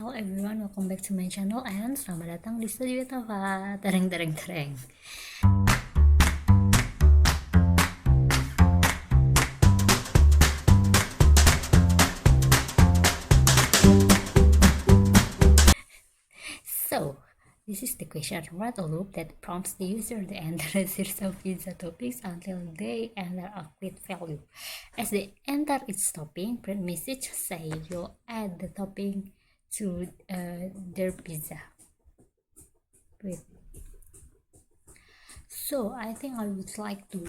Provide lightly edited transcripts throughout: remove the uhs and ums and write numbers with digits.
Hello everyone, welcome back to my channel and selamat datang di Study with Nova. Tereng tereng tereng. So, this is the question. Write a loop that prompts the user to enter a series of pizza toppings until they enter a quit value. As they enter each topping, print message say you'll add the topping to their pizza. Wait. So I think I would like to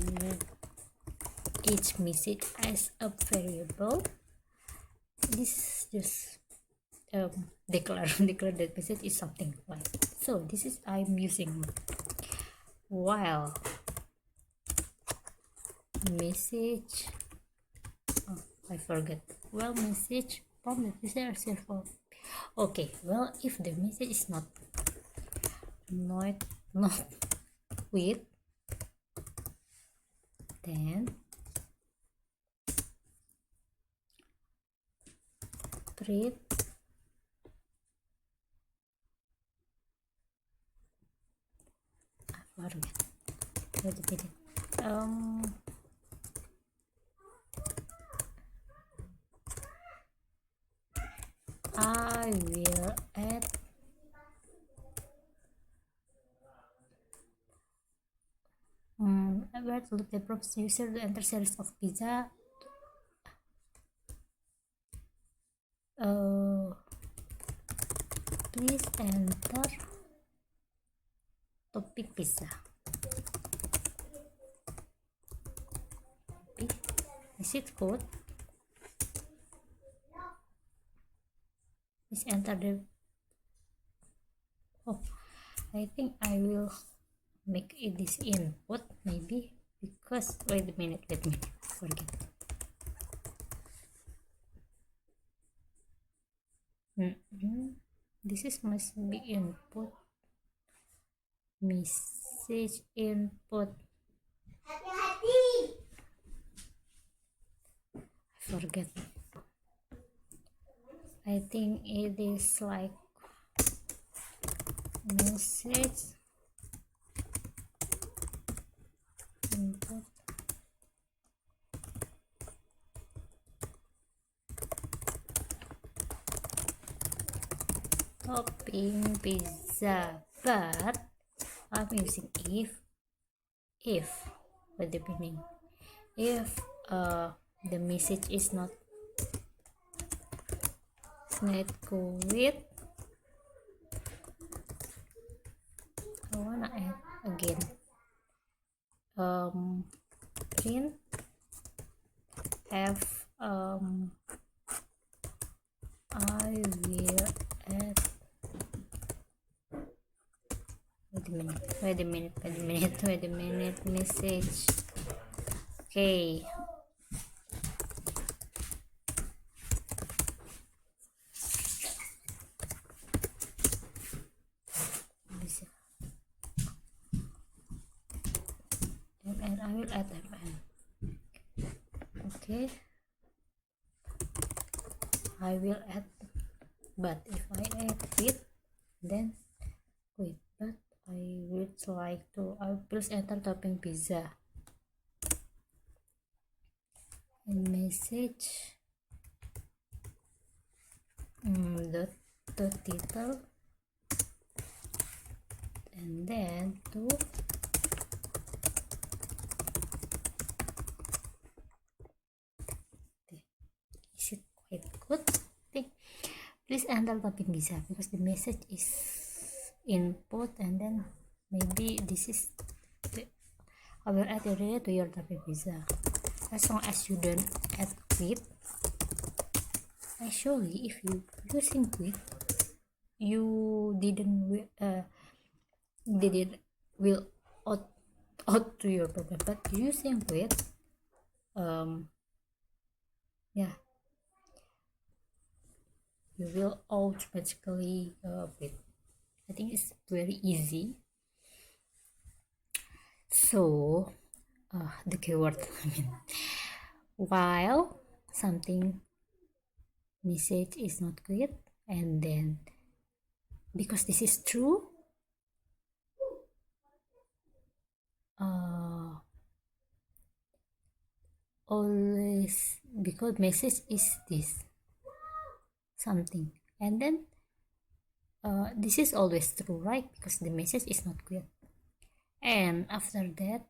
each message as a variable. This just declare that message is something like so. This is I'm using while message. Oh, I forget. Well, message from the user circle. Okay. Well, if the message is not with, then print I forget. Wait a minute. I will add where to look the prompts user to enter series of pizza. Please enter topping pizza. Is it code? Please enter the. Oh, I think I will make it this input maybe because wait a minute, forget. This is must be input message input. I forget. I think it is like message input topping pizza, but I'm using if with the meaning if the message is not quit. I wanna add again print have I will add wait a minute message. Okay, and I will add mn. Okay, I will add, but if I add quit, then quit. But I would like to. I please enter topping pizza and message the title and then to is it quite good? Please enter topping pizza because the message is input and then maybe this is I will add it to your topping pizza as long as you don't add quit. Actually, if you using quit, you didn't will out to your program, but using quit, yeah, you will automatically quit. I think it's very easy. So the keyword while something message is not quit, and then because this is true, always, because message is this something, and then this is always true, right? Because the message is not good. And after that,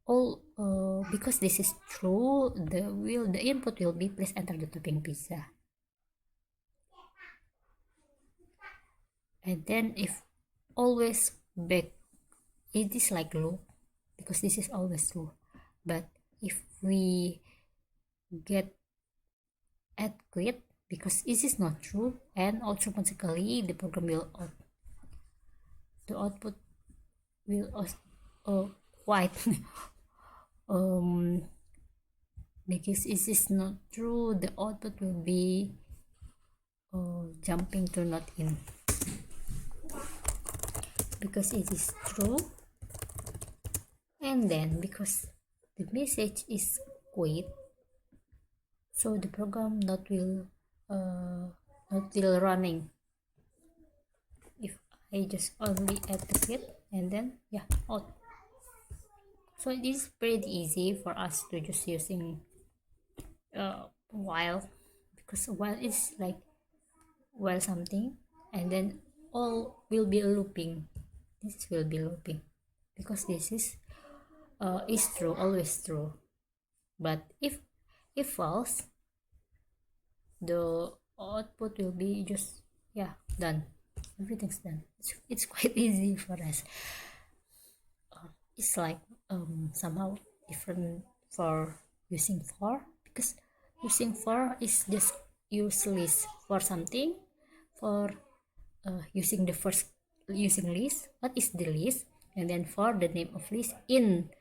all because this is true, the input will be please enter the topping pizza. And then if always back, it is like loop, because this is always true. But if we get add quit, because this is not true, and automatically the program will the output will quite because this is not true, the output will be jumping to not in. Because it is true, and then because the message is quit, so the program not will running if I just only add the quit and then out. So it is pretty easy for us to just using while, because while is like while something, and then all will be looping. This will be looping because this is true, always true. But if false, the output will be just done. Everything's done. It's quite easy for us. It's like somehow different for using for, because using for is just use list for something. For using the first using list, what is the list, and then for the name of list in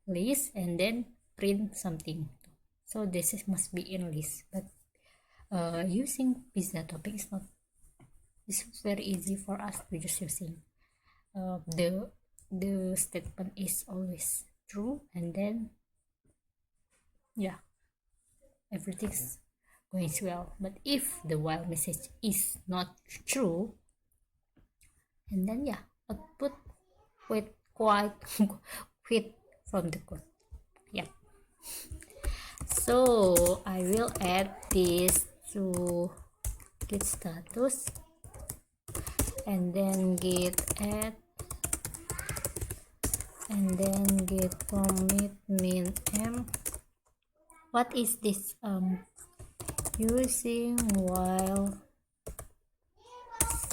list, and then print something. So this is must be in list. But using pizza topping is not. It's very easy for us to just using the statement is always true, and then everything's going well. But if the while message is not true, and then output quit quit from the code. So I will add this to git status, and then git add, and then git commit min m. What is this? Using while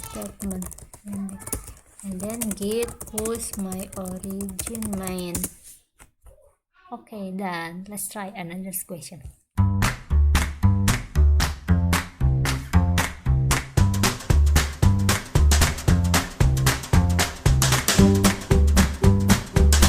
statement, and then git push my origin main. Okay, done. Let's try another question.